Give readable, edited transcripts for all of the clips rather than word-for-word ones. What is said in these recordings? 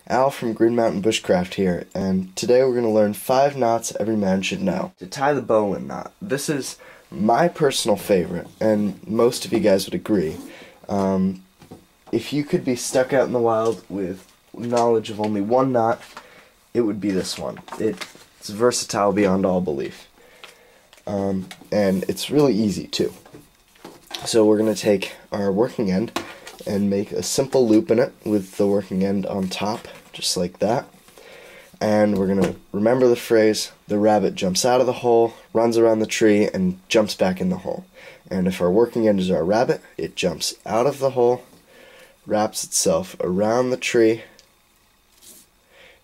Al from Green Mountain Bushcraft here, and today we're going to learn 5 knots every man should know. To tie the bowline knot. This is my personal favorite, and most of you guys would agree. If you could be stuck out in the wild with knowledge of only one knot, it would be this one. It's versatile beyond all belief. And it's really easy too. So we're going to take our working end and make a simple loop in it with the working end on top, just like that. And we're going to remember the phrase, the rabbit jumps out of the hole, runs around the tree, and jumps back in the hole. And if our working end is our rabbit, it jumps out of the hole, wraps itself around the tree,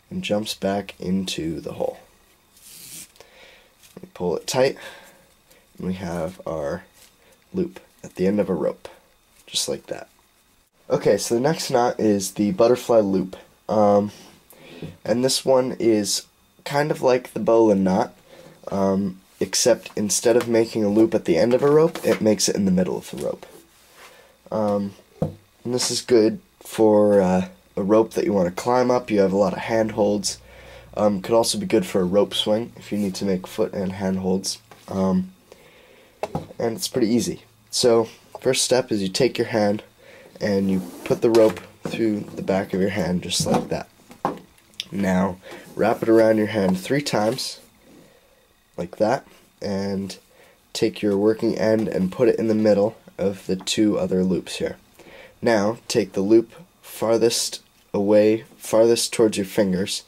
and jumps back into the hole. We pull it tight, and we have our loop at the end of a rope, just like that. Okay, so the next knot is the butterfly loop, and this one is kind of like the bowline knot, except instead of making a loop at the end of a rope, it makes it in the middle of the rope. And this is good for a rope that you want to climb up. You have a lot of handholds. Could also be good for a rope swing if you need to make foot and handholds. And it's pretty easy. So first step is you take your hand and you put the rope through the back of your hand just like that. Now wrap it around your hand 3 times like that, and take your working end and put it in the middle of the 2 other loops here. Now take the loop farthest away, farthest towards your fingers,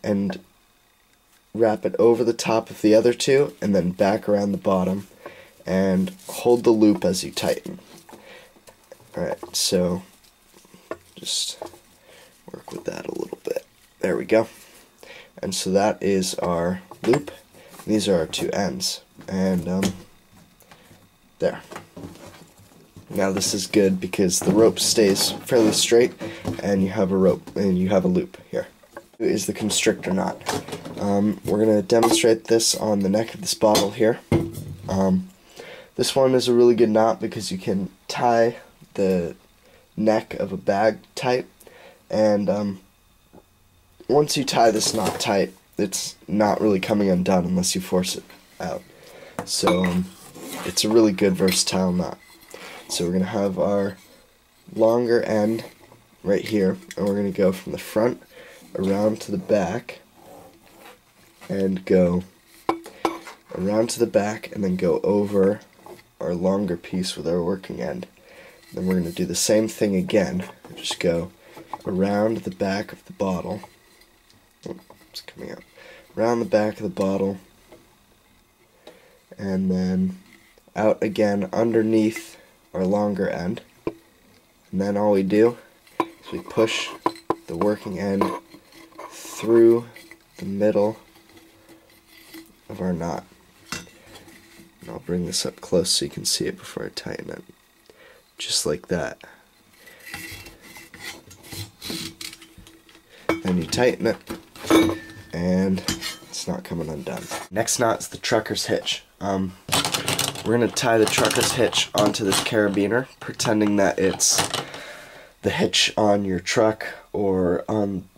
and wrap it over the top of the other 2 and then back around the bottom, and hold the loop as you tighten. Alright, so just work with that a little bit. There we go. And so that is our loop. These are our 2 ends. And there. Now this is good because the rope stays fairly straight and you have a rope and you have a loop here. Is the constrictor knot. We're going to demonstrate this on the neck of this bottle here. This one is a really good knot because you can tie the neck of a bag tight, and once you tie this knot tight, it's not really coming undone unless you force it out. So it's a really good versatile knot. So we're going to have our longer end right here, and we're going to go from the front around to the back, and go around to the back, and then go over our longer piece with our working end. Then we're going to do the same thing again. Just go around the back of the bottle. Oh, it's coming out. Around the back of the bottle, and then out again underneath our longer end. And then all we do is we push the working end through the middle of our knot. And I'll bring this up close so you can see it before I tighten it. Just like that. Then you tighten it, and it's not coming undone. Next knot is the trucker's hitch. We're going to tie the trucker's hitch onto this carabiner, pretending that it's the hitch on your truck or on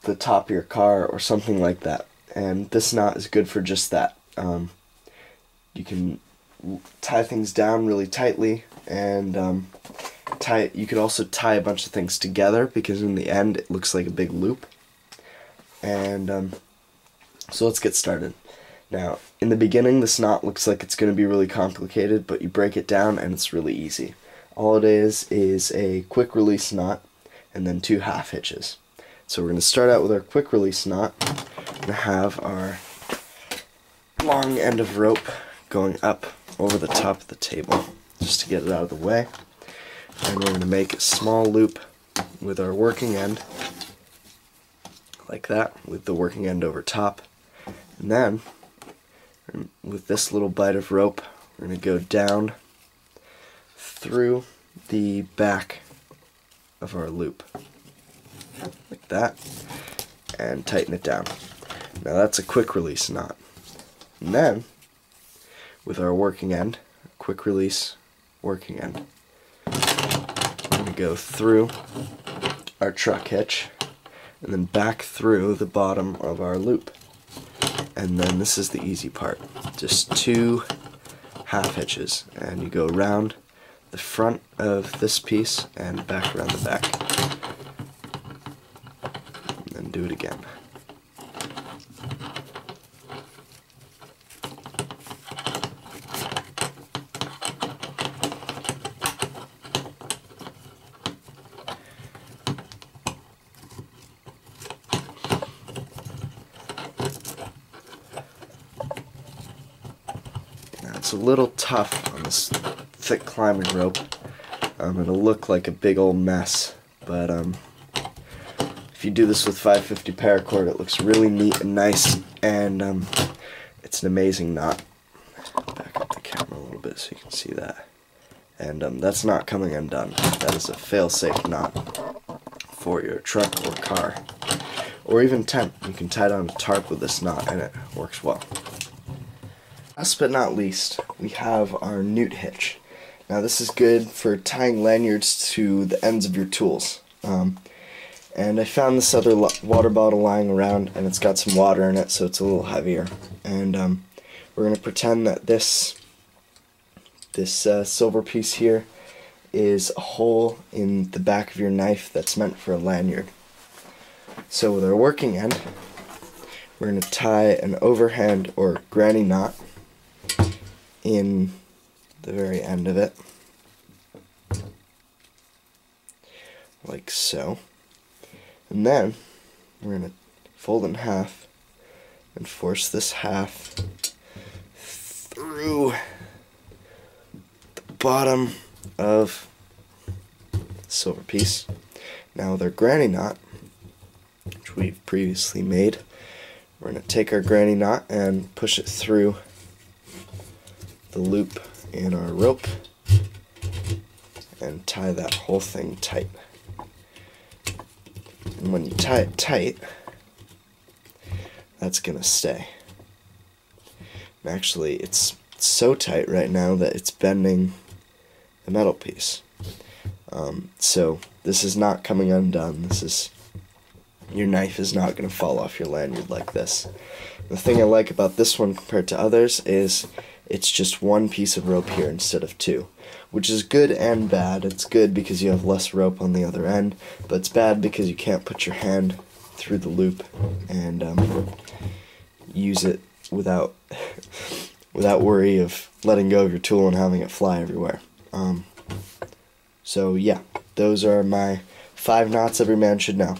the top of your car or something like that. And this knot is good for just that. You can tie things down really tightly, and you could also tie a bunch of things together because in the end it looks like a big loop. And so let's get started. Now, in the beginning this knot looks like it's going to be really complicated, but you break it down and it's really easy. All it is a quick release knot and then 2 half hitches. So we're going to start out with our quick release knot. We're going to have our long end of rope going up over the top of the table just to get it out of the way. And we're going to make a small loop with our working end like that, with the working end over top. And then with this little bite of rope, we're going to go down through the back of our loop like that and tighten it down. Now that's a quick release knot. And then with our working end, quick release working end, we're going to go through our truck hitch and then back through the bottom of our loop. And then this is the easy part. Just 2 half hitches, and you go around the front of this piece and back around the back. And then do it again. It's a little tough on this thick climbing rope. It'll look like a big old mess, but if you do this with 550 paracord, it looks really neat and nice, and it's an amazing knot. Back up the camera a little bit so you can see that. And that's not coming undone. That is a fail-safe knot for your truck or car, or even tent. You can tie down a tarp with this knot, and it works well. Last but not least, we have our Knute hitch. Now this is good for tying lanyards to the ends of your tools. And I found this other water bottle lying around, and it's got some water in it, so it's a little heavier. And we're going to pretend that this silver piece here is a hole in the back of your knife that's meant for a lanyard. So with our working end, we're going to tie an overhand or granny knot in the very end of it, like so. And then we're going to fold in half and force this half through the bottom of the silver piece. Now with our granny knot, which we've previously made, we're going to take our granny knot and push it through the loop in our rope and tie that whole thing tight. And when you tie it tight, that's gonna stay. And actually, it's so tight right now that it's bending the metal piece. So this is not coming undone. Your knife is not going to fall off your lanyard like this. The thing I like about this one compared to others is it's just one piece of rope here instead of 2, which is good and bad. It's good because you have less rope on the other end, but it's bad because you can't put your hand through the loop and use it without worry of letting go of your tool and having it fly everywhere. So yeah, those are my 5 knots every man should know.